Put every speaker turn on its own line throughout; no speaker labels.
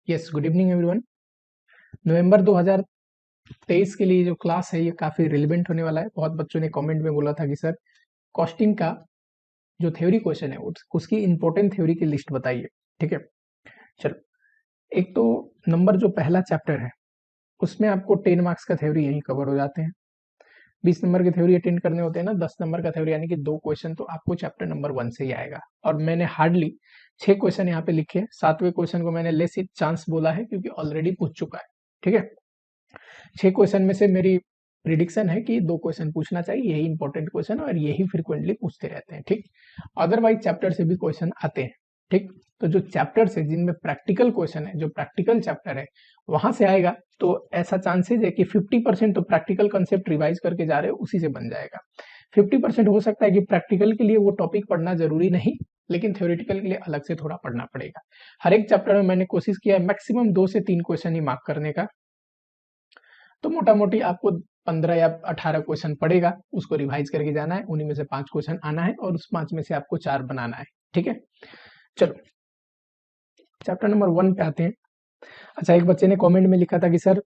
Yes, good evening everyone. नवंबर 2023 के लिए जो क्लास है ये काफ़ी रिलेवेंट होने वाला है। बहुत बच्चों ने कमेंट में बोला था कि सर कॉस्टिंग का जो थ्योरी क्वेश्चन है उसकी इंपॉर्टेंट थ्योरी की लिस्ट बताइए। ठीक है, चलो। एक तो नंबर जो पहला चैप्टर है उसमें आपको 10 मार्क्स का थ्योरी यहीं कवर हो जाते हैं। 20 नंबर के थ्योरी अटेंड करने होते हैं ना, 10 नंबर का थ्योरी यानी कि 2 क्वेश्चन तो आपको चैप्टर नंबर 1 से ही आएगा। और मैंने हार्डली 6 क्वेश्चन यहाँ पे लिखे हैं। 7वें क्वेश्चन को मैंने लेस चांस बोला है क्योंकि ऑलरेडी पूछ चुका है। ठीक है, 6 क्वेश्चन में से मेरी प्रिडिक्शन है कि 2 क्वेश्चन पूछना चाहिए, यही इंपॉर्टेंट क्वेश्चन और यही फ्रिक्वेंटली पूछते रहते हैं। ठीक, अदरवाइज चैप्टर से भी क्वेश्चन आते हैं। ठीक, तो जो चैप्टर से जिनमें प्रैक्टिकल क्वेश्चन है, जो प्रैक्टिकल चैप्टर है वहां से आएगा, तो ऐसा चांसेस है कि 50% तो प्रैक्टिकल कंसेप्ट रिवाइज करके जा रहे हो उसी से बन जाएगा। 50% हो सकता है कि प्रैक्टिकल के लिए वो टॉपिक पढ़ना जरूरी नहीं, लेकिन थ्योरेटिकल के लिए अलग से थोड़ा पढ़ना पड़ेगा। हर एक चैप्टर में मैंने कोशिश किया है मैक्सिमम 2 से 3 क्वेश्चन ही मार्क करने का, तो मोटा मोटी आपको 15 या 18 क्वेश्चन पड़ेगा, उसको रिवाइज करके जाना है। उन्हीं में से 5 क्वेश्चन आना है और उस 5 में से आपको 4 बनाना है। ठीक है, चलो चैप्टर नंबर 1 पे आते हैं। अच्छा, एक बच्चे ने कमेंट में लिखा था कि सर,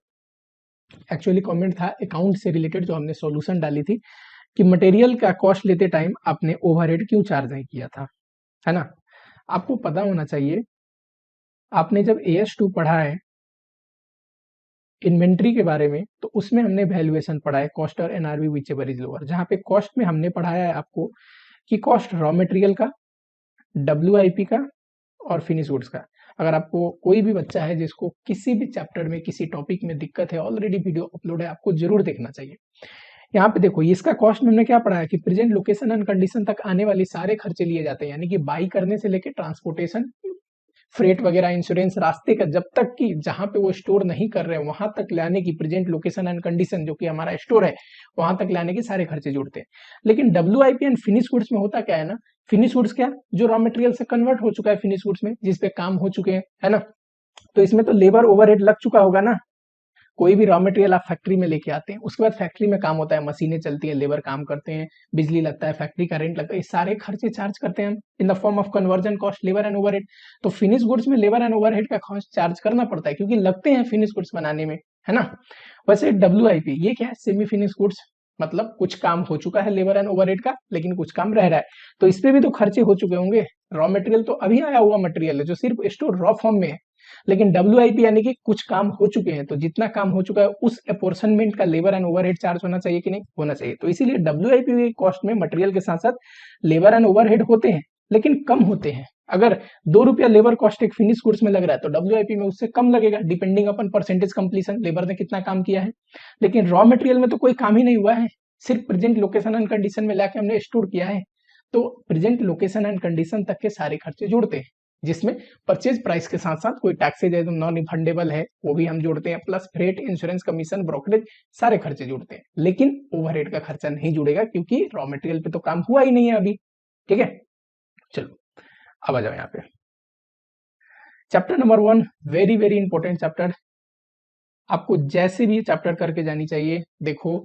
एक्चुअली कमेंट था अकाउंट से रिलेटेड, जो हमने सॉल्यूशन डाली थी कि मटेरियल का कॉस्ट लेते टाइम आपने ओवरहेड क्यों चार्ज नहीं किया था, है ना। आपको पता होना चाहिए, आपने जब AS2 पढ़ा है इन्वेंट्री के बारे में, तो उसमें हमने वैल्यूएशन पढ़ा है, कॉस्ट और NRV which ever is lower, जहां पे कॉस्ट में हमने पढ़ाया है आपको कि कॉस्ट रॉ मटेरियल का, WIP का और फिनिश गुड्स का। अगर आपको कोई भी बच्चा है जिसको किसी भी चैप्टर में किसी टॉपिक में दिक्कत है, ऑलरेडी वीडियो अपलोड है, आपको जरूर देखना चाहिए। यहाँ पे देखो, इसका कॉस्ट में हमने क्या पढ़ा है कि प्रेजेंट लोकेशन एंड कंडीशन तक आने वाली सारे खर्चे लिए जाते हैं, यानी कि बाई करने से लेके ट्रांसपोर्टेशन, फ्रेट वगैरह, इंश्योरेंस, रास्ते का, जब तक कि जहां पे वो स्टोर नहीं कर रहे हैं वहां तक लाने की प्रेजेंट लोकेशन एंड कंडीशन, जो कि हमारा स्टोर है, वहां तक लाने के सारे खर्चे जुड़ते हैं। लेकिन WIP एंड फिनिश गुड्स में होता क्या है ना, फिनिश गुड्स क्या, जो रॉ मटेरियल से कन्वर्ट हो चुका है फिनिश गुड्स में, जिसपे काम हो चुके हैं, है ना। तो इसमें तो लेबर ओवरहेड लग चुका होगा ना। कोई भी रॉ मटेरियल आप फैक्ट्री में लेके आते हैं, उसके बाद फैक्ट्री में काम होता है, मशीनें चलती हैं, लेबर काम करते हैं, बिजली लगता है, फैक्ट्री का रेंट लगता है, ये सारे खर्चे चार्ज करते हैं हम in the form of conversion cost, labour and overhead. तो फिनिश गुड्स में लेबर एंड ओवरहेड का कॉस्ट चार्ज करना पड़ता है क्योंकि लगते हैं फिनिश गुड्स बनाने में, है ना। वैसे WIP ये क्या है, सेमी फिनिश गुड्स, मतलब कुछ काम हो चुका है लेबर एंड ओवरहेड का, लेकिन कुछ काम रह रहा है, तो इस पे भी तो खर्चे हो चुके होंगे। रॉ मटेरियल तो अभी आया हुआ मटेरियल है जो सिर्फ स्टोर रॉ फॉर्म में है, लेकिन WIP यानी कि कुछ काम हो चुके हैं, तो जितना काम हो चुका है उस अपोर्शनमेंट का लेबर एंड ओवरहेड चार्ज होना चाहिए कि नहीं, होना चाहिए। तो इसीलिए WIP कॉस्ट में मटेरियल के साथ साथ लेबर एंड ओवरहेड होते हैं, लेकिन कम होते हैं। अगर 2 रुपया लेबर कॉस्ट एक फिनिश गुड्स में लग रहा है तो WIP में उससे कम लगेगा, डिपेंडिंग अपन परसेंटेज कंप्लीशन, लेबर ने कितना काम किया है। लेकिन रॉ मटेरियल में तो कोई काम ही नहीं हुआ है, सिर्फ प्रेजेंट लोकेशन एंड कंडीशन में लाके हमने स्टोर किया है, तो प्रेजेंट लोकेशन एंड कंडीशन तक के सारे खर्चे जुड़ते हैं, जिसमें परचेज प्राइस के साथ साथ कोई टैक्सेज है, नॉन रिफंडेबल है, वो भी हम जोड़ते हैं, plus freight, insurance, commission, brokerage, सारे खर्चे जुड़ते हैं। लेकिन ओवरहेड का खर्चा नहीं जुड़ेगा क्योंकि रॉ मटेरियल पे तो काम हुआ ही नहीं है अभी। ठीक है, चलो अब आ जाओ यहाँ पे chapter number 1, very very important chapter. आपको जैसे भी चैप्टर करके जानी चाहिए। देखो,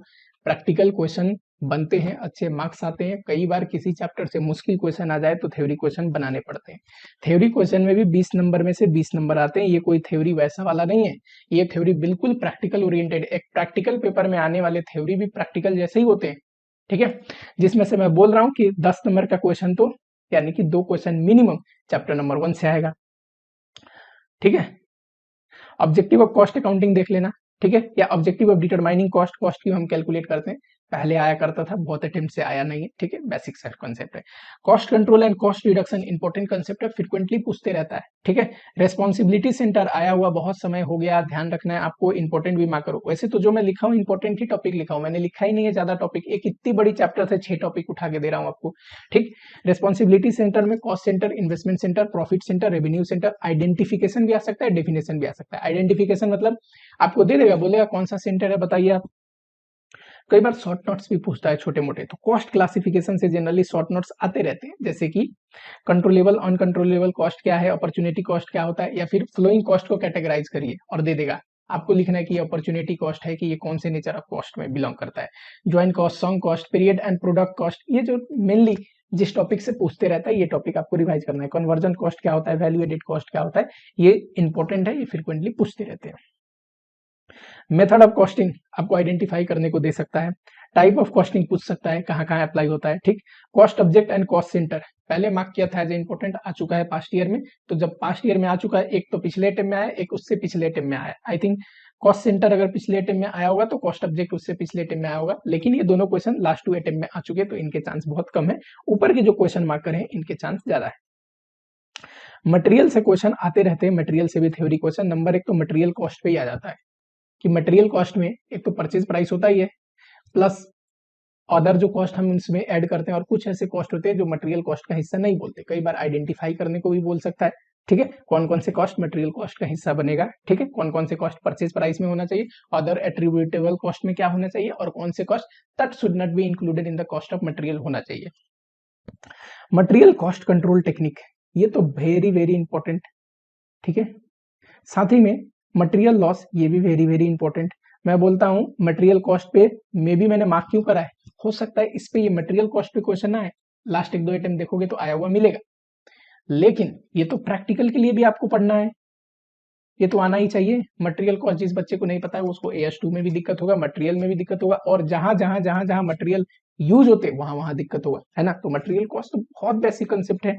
प्रैक्टिकल क्वेश्चन बनते हैं, अच्छे मार्क्स आते हैं। कई बार किसी चैप्टर से मुश्किल क्वेश्चन आ जाए तो थ्योरी क्वेश्चन बनाने पड़ते हैं। थ्योरी क्वेश्चन में भी 20 नंबर में से 20 नंबर आते हैं। ये कोई थ्योरी वैसा वाला नहीं है, ये थ्योरी बिल्कुल प्रैक्टिकल ओरिएंटेड। एक प्रैक्टिकल पेपर में आने वाले थ्योरी भी प्रैक्टिकल जैसे ही होते हैं। ठीक है, जिसमें से मैं बोल रहा हूँ कि 10 नंबर का क्वेश्चन तो यानी कि 2 क्वेश्चन मिनिमम चैप्टर नंबर 1 से आएगा। ठीक है, ऑब्जेक्टिव ऑफ कॉस्ट अकाउंटिंग देख लेना। ठीक है, या objective of determining cost, cost की हम कैलकुलेट करते हैं, पहले आया करता था, बहुत अटेम्प्ट से आया नहीं है। ठीक है, बेसिक सेट कॉन्सेप्ट है। Cost control and cost reduction important concept है, फ्रिक्वेंटली पूछते रहता है। ठीक है, रेस्पॉन्सिबिलिटी सेंटर आया हुआ बहुत समय हो गया, ध्यान रखना है आपको, इंपॉर्टेंट भी मार्क करो। वैसे तो जो मैं लिखा हूँ इंपॉर्टेंट ही टॉपिक लिखा हूँ, मैंने लिखा ही नहीं है ज्यादा टॉपिक। एक इतनी बड़ी चैप्टर से 6 टॉपिक उठा के दे रहा हूँ आपको। ठीक, रेस्पॉन्सिबिलिटी सेंटर में cost centre, investment centre, profit centre, revenue centre, identification भी आ सकता है, डेफिनेशन भी आ सकता है। आइडेंटिफिकेशन मतलब आपको दे देगा, बोलेगा कौन सा सेंटर है बताइए आप। कई बार शॉर्ट नोट्स भी पूछता है छोटे मोटे, तो कॉस्ट क्लासिफिकेशन से जनरली शॉर्ट नोट्स आते रहते हैं, जैसे कि कंट्रोलेबल, अनकंट्रोलेबल कॉस्ट क्या है, अपॉर्चुनिटी कॉस्ट क्या होता है, या फिर फ्लोइंग कॉस्ट को कैटेगराइज करिए और दे देगा। आपको लिखना है कि ये अपॉर्चुनिटी कॉस्ट है कि ये कौन से नेचर ऑफ कॉस्ट में बिलोंग करता है। Joint cost, song cost, period and product cost, ये जो मेनली जिस टॉपिक से पूछते रहता है ये टॉपिक आपको रिवाइज करना है। कन्वर्जन कॉस्ट क्या होता है, वैल्यू एडेड कॉस्ट क्या होता है, ये इंपॉर्टेंट है, ये फ्रिक्वेंटली पूछते रहते हैं। मेथड ऑफ कॉस्टिंग आपको आइडेंटिफाई करने को दे सकता है। टाइप ऑफ कॉस्टिंग पूछ सकता है, कहाँ कहाँ अप्लाई होता है, ठीक। Cost object and cost centre पहले मार्क किया था एज इंपॉर्टेंट, आ चुका है पास्ट ईयर में। तो जब पास्ट ईयर में आ चुका है, एक तो पिछले अटेम्प्ट में आया, एक उससे पिछले अटेम्प्ट में आया। आई थिंक कॉस्ट सेंटर अगर पिछले अटेम्प्ट में आया होगा तो कॉस्ट ऑब्जेक्ट उससे पिछले अटेम्प्ट में आया होगा, लेकिन ये दोनों क्वेश्चन लास्ट 2 अटेम्प्ट में आ चुके हैं, तो इनके चांस बहुत कम है। ऊपर के जो क्वेश्चन मार्क करे हैं इनके चांस ज्यादा है। मटेरियल से क्वेश्चन आते रहते हैं, मटेरियल से भी थ्योरी क्वेश्चन। नंबर 1 तो मटेरियल कॉस्ट पे ही आ जाता है कि मटेरियल कॉस्ट में एक तो परचेज प्राइस होता ही है, प्लस अदर जो कॉस्ट हम इसमें ऐड करते हैं, और कुछ ऐसे कॉस्ट होते हैं जो मटेरियल कॉस्ट का हिस्सा नहीं बोलते, कई बार आइडेंटिफाई करने को भी बोल सकता है, ठीक है। कौन कौन से कॉस्ट मटेरियल कॉस्ट का हिस्सा बनेगा, ठीक है। कौन कौन से कॉस्ट परचेज प्राइस में होना चाहिए, अदर एट्रीब्यूटेबल कॉस्ट में क्या होना चाहिए, और कौन से cost that should not be included in the cost of material होना चाहिए। मटेरियल कॉस्ट कंट्रोल टेक्निक, ये तो वेरी वेरी इंपॉर्टेंट, ठीक है। साथ ही में मटेरियल लॉस, ये भी वेरी वेरी इंपॉर्टेंट। मैं बोलता हूं मटेरियल कॉस्ट पे मे भी मैंने मार्क क्यों करा है, हो सकता है इस पे ये मटेरियल कॉस्ट पे क्वेश्चन आए, लास्ट 1-2 अटेम्प्ट देखोगे तो आया हुआ मिलेगा, लेकिन ये तो प्रैक्टिकल के लिए भी आपको पढ़ना है, ये तो आना ही चाहिए। मटेरियल कॉस्ट जिस बच्चे को नहीं पता है उसको AS2 में भी दिक्कत होगा, मटेरियल में भी दिक्कत होगा, और जहां मटेरियल यूज होते वहां वहां दिक्कत होगा, है ना। तो मटेरियल कॉस्ट तो बहुत बेसिक कंसेप्ट है।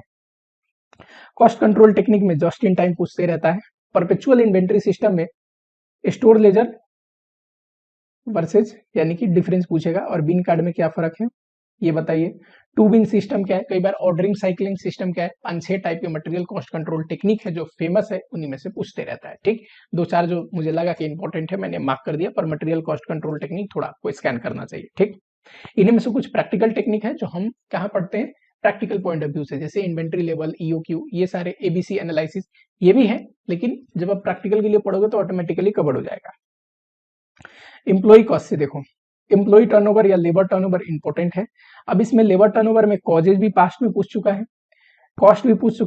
कॉस्ट कंट्रोल टेक्निक में जस्ट इन टाइम पूछते रहता है। परपेचुअल इन्वेंट्री सिस्टम में स्टोर लेजर वर्सेज यानी कि डिफरेंस पूछेगा, और बिन कार्ड में क्या फर्क है ये बताइए। टू बिन सिस्टम क्या है, कई बार ऑर्डरिंग साइक्लिंग सिस्टम क्या है। 5-6 टाइप के मटेरियल कॉस्ट कंट्रोल टेक्निक है जो फेमस है, उन्हीं में से पूछते रहता है, ठीक। 2-4 जो मुझे लगा कि इंपॉर्टेंट है मैंने मार्क कर दिया, पर मटेरियल कॉस्ट कंट्रोल टेक्निक थोड़ा आपको स्कैन करना चाहिए, ठीक। इन्हीं में से कुछ प्रैक्टिकल टेक्निक है जो हम कहाँ पढ़ते हैं, प्रैक्टिकल पॉइंट ऑफ व्यू से, जैसे इन्वेंट्री लेवल, EOQ, ये सारे ABC एनालिसिस ये भी है, लेकिन जब आप प्रैक्टिकल के लिए पढ़ोगे तो ऑटोमेटिकली कवर हो जाएगा। एम्प्लॉय कॉस्ट से देखो, एम्प्लॉय टर्नओवर या लेबर टर्नओवर इंपॉर्टेंट है। अब इसमें लेबर टर्नओवर में कॉजेज भी पास्ट में पूछ चुका है, कॉस्ट भी पूछ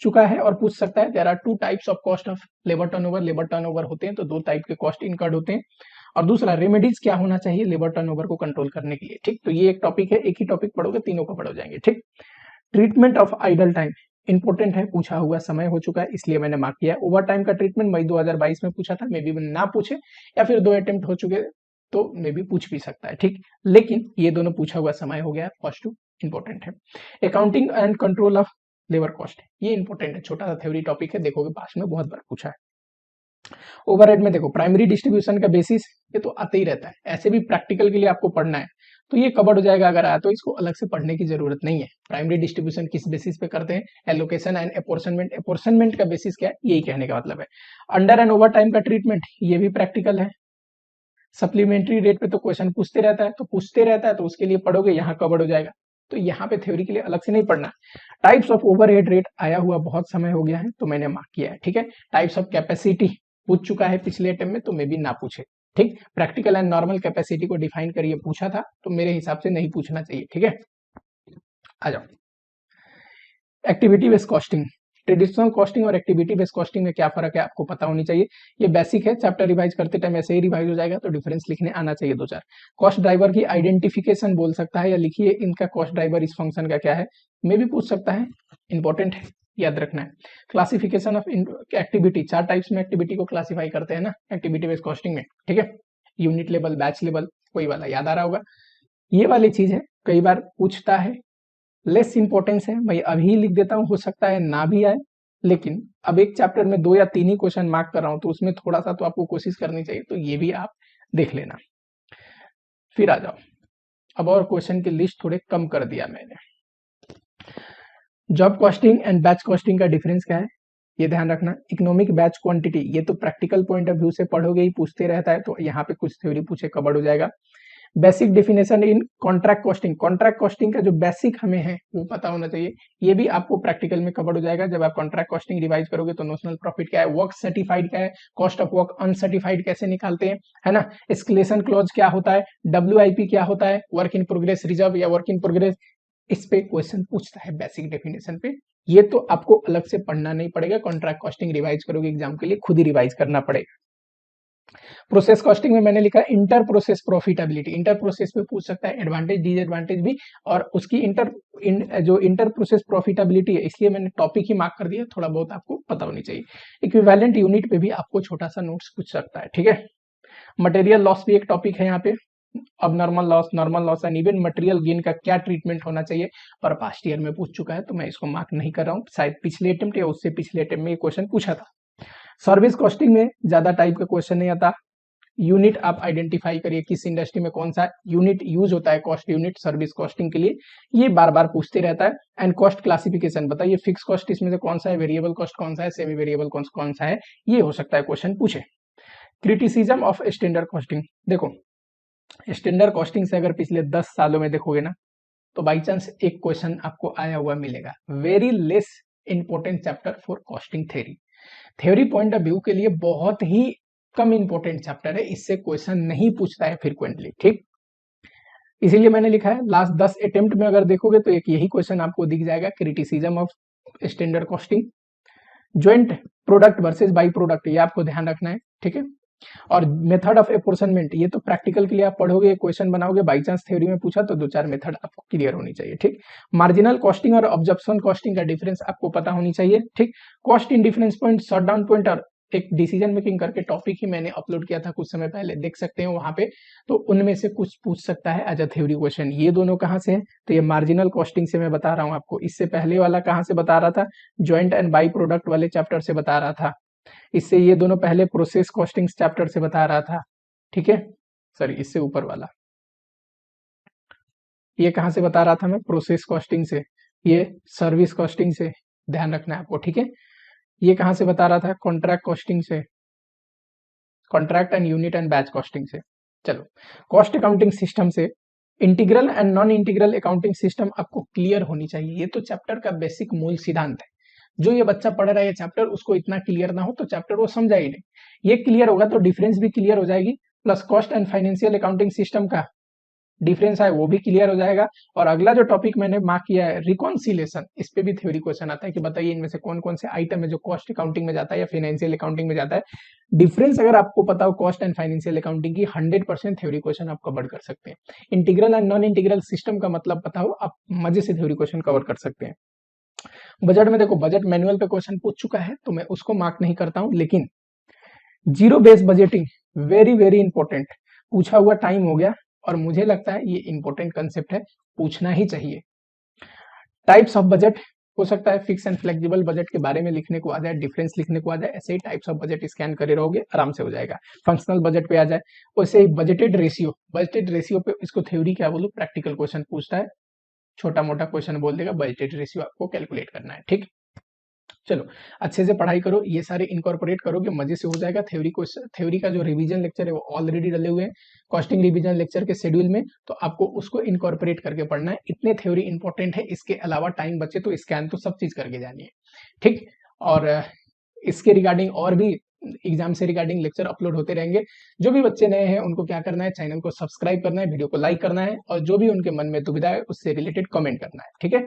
चुका है और पूछ सकता है। There are 2 types of cost of labour turnover होते हैं, तो 2 टाइप के कॉस्ट इनकर्ड होते हैं। और दूसरा रेमेडीज क्या होना चाहिए लेबर टर्नओवर को कंट्रोल करने के लिए, ठीक। तो ये एक टॉपिक है, एक ही टॉपिक पढ़ोगे तीनों कवर हो जाएंगे, ठीक। Treatment of idle time important है, पूछा हुआ समय हो चुका है इसलिए मैंने मार्क किया। ओवर टाइम का ट्रीटमेंट मई 2022 में पूछा था, मे बी ना पूछे, या फिर 2 अटेम्प्ट हो चुके तो मे बी पूछ भी सकता है, ठीक। लेकिन ये दोनों पूछा हुआ समय हो गया, कॉस्ट टू इंपॉर्टेंट है। Accounting and control of labour cost, ये इंपॉर्टेंट है, छोटा सा थ्योरी टॉपिक है, देखोगे पास में बहुत बार पूछा है। ओवरहेड में देखो प्राइमरी डिस्ट्रीब्यूशन का बेसिस, ये तो आते ही रहता है, ऐसे भी प्रैक्टिकल के लिए आपको पढ़ना है तो ये कवर हो जाएगा, अगर आया तो इसको अलग से पढ़ने की जरूरत नहीं है। प्राइमरी डिस्ट्रीब्यूशन किस बेसिस पे करते हैं, एलोकेशन एंड अपोर्शनमेंट, अपोर्शनमेंट का बेसिस क्या है, यही कहने का मतलब है। अंडर एंड ओवर टाइम का ट्रीटमेंट, ये भी प्रैक्टिकल है। सप्लीमेंट्री रेट पे तो क्वेश्चन पूछते रहता है, तो उसके लिए पढ़ोगे, यहाँ कवर हो जाएगा, तो यहाँ पे थ्योरी के लिए अलग से नहीं पढ़ना। टाइप्स ऑफ ओवरहेड रेट आया हुआ बहुत समय हो गया है तो मैंने मार्क किया है, ठीक है। टाइप्स ऑफ कैपेसिटी पूछ चुका है पिछले अटेम्प्ट में, तो मे बी ना पूछे, ठीक। प्रैक्टिकल एंड नॉर्मल कैपेसिटी को डिफाइन करिए पूछा था, तो मेरे हिसाब से नहीं पूछना चाहिए, ठीक है। आ जाओ activity based costing, traditional costing और एक्टिविटी बेस्ड कॉस्टिंग में क्या फर्क है आपको पता होनी चाहिए। ये बेसिक है, चैप्टर रिवाइज करते टाइम ऐसे ही रिवाइज हो जाएगा, तो डिफरेंस लिखने आना चाहिए 2-4। कॉस्ट ड्राइवर की आइडेंटिफिकेशन बोल सकता है, या लिखिए इनका कॉस्ट ड्राइवर इस फंक्शन का क्या है, मे भी पूछ सकता है, इंपॉर्टेंट है, याद रखना है। क्लासिफिकेशन ऑफ एक्टिविटी, 4 टाइप्स में एक्टिविटी को क्लासिफाई करते हैं ना एक्टिविटी बेस्ड कॉस्टिंग में, ठीक है। यूनिट लेवल, बैच लेवल, कोई वाला याद आ रहा होगा, ये वाली चीज है, कई बार पूछता है, लेस इंपॉर्टेंस है, मैं अभी लिख देता हूं, हो सकता है ना भी आए, लेकिन अब एक चैप्टर में 2 या 3 ही क्वेश्चन मार्क कर रहा हूं, तो उसमें थोड़ा सा तो आपको कोशिश करनी चाहिए, तो ये भी आप देख लेना। फिर आ जाओ, अब और क्वेश्चन की लिस्ट थोड़े कम कर दिया मैंने। Job costing and batch costing का डिफरेंस क्या है, ये ध्यान रखना। इकोनॉमिक बैच क्वांटिटी, ये तो प्रैक्टिकल पॉइंट ऑफ व्यू से पढ़ोगे ही, पूछते रहता है, तो यहाँ पे कुछ थ्योरी पूछे कवर हो जाएगा। Basic definition in contract costing, contract costing का जो बेसिक हमें है वो पता होना चाहिए, ये भी आपको प्रैक्टिकल में कवर हो जाएगा। जब आप कॉन्ट्रैक्ट कॉस्टिंग रिवाइज करोगे तो नोशनल प्रॉफिट क्या है, वर्क सर्टिफाइड क्या है, कॉस्ट ऑफ वर्क अनसर्टिफाइड कैसे निकालते हैं, है ना। एस्केलेशन क्लॉज क्या होता है, WIP क्या होता है, वर्क इन प्रोग्रेस रिजर्व या वर्क इन प्रोग्रेस, इस पे क्वेश्चन पूछता है बेसिक डेफिनेशन पे। ये तो आपको अलग से पढ़ना नहीं पड़ेगा, कॉन्ट्रैक्ट कॉस्टिंग रिवाइज करोगे एग्जाम के लिए खुद ही रिवाइज करना पड़ेगा। प्रोसेस कॉस्टिंग में मैंने लिखा inter process profitability, inter process में पूछ सकता है एडवांटेज डिसएडवांटेज भी, और उसकी जो इंटर प्रोसेस प्रॉफिटेबिलिटी है, इसलिए मैंने टॉपिक ही मार्क कर दिया, थोड़ा बहुत आपको पता होनी चाहिए। इक्विवेलेंट यूनिट पे भी आपको छोटा सा नोट्स पूछ सकता है, ठीक है। मटेरियल लॉस भी एक टॉपिक है यहाँ पे, अब normal loss and even material gain का क्या ट्रीटमेंट होना चाहिए, पर पास्ट ईयर में पूछ चुका है तो मैं इसको मार्क नहीं कर रहा हूँ, शायद पिछले अटेम्प्ट या उससे पिछले अटेम्प्ट में ये क्वेश्चन पूछा था। सर्विस कॉस्टिंग में ज्यादा टाइप का क्वेश्चन नहीं आता। यूनिट आप आइडेंटिफाई करिए किस इंडस्ट्री में कौन सा यूनिट यूज होता है, कॉस्ट यूनिट सर्विस कॉस्टिंग के लिए, ये बार बार पूछते रहता है। एंड कॉस्ट क्लासिफिकेशन बताइए फिक्स कॉस्ट इसमें से कौन सा है, वेरिएबल कॉस्ट कौन सा है, सेमी वेरिएबल कॉस्ट कौन सा है, ये हो सकता है क्वेश्चन पूछे। क्रिटिसिज्म ऑफ स्टैंडर्ड कॉस्टिंग, देखो स्टैंडर्ड कॉस्टिंग से अगर पिछले 10 सालों में देखोगे ना, तो बाई चांस एक क्वेश्चन आपको आया हुआ मिलेगा। Very less important chapter for costing theory, theory point of view के लिए बहुत ही कम इंपॉर्टेंट चैप्टर है, इससे क्वेश्चन नहीं पूछता है फ्रीक्वेंटली, ठीक। इसीलिए मैंने लिखा है लास्ट 10 अटेम्प्ट में अगर देखोगे तो एक यही क्वेश्चन आपको दिख जाएगा, criticism of standard costing. Joint product versus by product, ये आपको ध्यान रखना है, ठीक है। और मेथड ऑफ एपोर्शनमेंट, ये तो प्रैक्टिकल के लिए आप पढ़ोगे, क्वेश्चन बनाओगे, बाई चांस थ्योरी में पूछा तो 2-4 मेथड आपको क्लियर होनी चाहिए, ठीक। मार्जिनल कॉस्टिंग और ऑब्जर्प्शन कॉस्टिंग का डिफरेंस आपको पता होनी चाहिए, ठीक। Cost in difference point, shot down point और एक डिसीजन मेकिंग करके टॉपिक ही मैंने अपलोड किया था कुछ समय पहले, देख सकते हैं वहां पे, तो उनमें से कुछ पूछ सकता है एज अ थ्योरी क्वेश्चन। ये दोनों कहाँ से है, तो ये मार्जिनल कॉस्टिंग से मैं बता रहा हूँ आपको। इससे पहले वाला कहाँ से बता रहा था, ज्वाइंट एंड बाई प्रोडक्ट वाले चैप्टर से बता रहा था। इससे ये दोनों पहले प्रोसेस कॉस्टिंग चैप्टर से बता रहा था, ठीक है। सॉरी, इससे ऊपर वाला ये कहां से बता रहा था मैं, प्रोसेस कॉस्टिंग से, ये सर्विस कॉस्टिंग से, ध्यान रखना है आपको, ठीक है। ये कहां से बता रहा था, कॉन्ट्रैक्ट कॉस्टिंग से, contract and unit and batch costing से। चलो, कॉस्ट अकाउंटिंग सिस्टम से integral and non integral accounting system आपको क्लियर होनी चाहिए। ये तो चैप्टर का बेसिक मूल सिद्धांत है। जो ये बच्चा पढ़ रहा है चैप्टर, उसको इतना क्लियर ना हो तो चैप्टर वो समझा ही नहीं। ये क्लियर होगा तो डिफरेंस भी क्लियर हो जाएगी, plus cost and financial accounting system का डिफरेंस है वो भी क्लियर हो जाएगा। और अगला जो टॉपिक मैंने मार्क किया है रिकॉन्सिलेशन, इस पे भी थ्योरी क्वेश्चन आता है कि बताइए इनमें से कौन कौन से आइटम है जो कॉस्ट अकाउंटिंग में जाता है या फाइनेंशियल अकाउंटिंग में जाता है। डिफरेंस अगर आपको पता हो कॉस्ट एंड फाइनेंशियल अकाउंटिंग की, 100% थ्योरी क्वेश्चन आप कवर कर सकते हैं। Integral and non integral system का मतलब पता हो, आप मजे से थ्योरी क्वेश्चन कवर कर सकते हैं। बजट में देखो, बजट मैनुअल पे क्वेश्चन पूछ चुका है तो मैं उसको मार्क नहीं करता हूं, लेकिन zero base budgeting very very important पूछा हुआ टाइम हो गया, और मुझे लगता है ये इंपॉर्टेंट कंसेप्ट है, पूछना ही चाहिए। टाइप्स ऑफ बजट, हो सकता है फिक्स एंड फ्लेक्सिबल बजट के बारे में लिखने को आ जाए, डिफरेंस लिखने को आ जाए, ऐसे ही टाइप्स ऑफ बजट स्कैन करे रहोगे आराम से हो जाएगा। फंक्शनल बजट पे आ जाए, वैसे ही बजटेड रेशियो पे इसको थ्योरी क्या बोलूं, प्रैक्टिकल क्वेश्चन पूछता है, छोटा मोटा क्वेश्चन बोल देगा, बजटेड रेशियो आपको कैलकुलेट करना है, ठीक। चलो, अच्छे से पढ़ाई करो, ये सारे इनकॉर्पोरेट करोगे मजे से हो जाएगा। थ्योरी का जो रिवीजन लेक्चर है वो ऑलरेडी डले हुए हैं कॉस्टिंग रिवीजन लेक्चर के शेड्यूल में, तो आपको उसको इनकॉर्पोरेट करके पढ़ना है। इतने थ्योरी इंपॉर्टेंट है, इसके अलावा टाइम बचे तो स्कैन तो सब चीज करके जानी है, ठीक। और इसके रिगार्डिंग और भी एग्जाम से रिगार्डिंग लेक्चर अपलोड होते रहेंगे। जो भी बच्चे नए हैं उनको क्या करना है, चैनल को सब्सक्राइब करना है, वीडियो को लाइक करना है, और जो भी उनके मन में दुविधा है उससे रिलेटेड कमेंट करना है, ठीक है।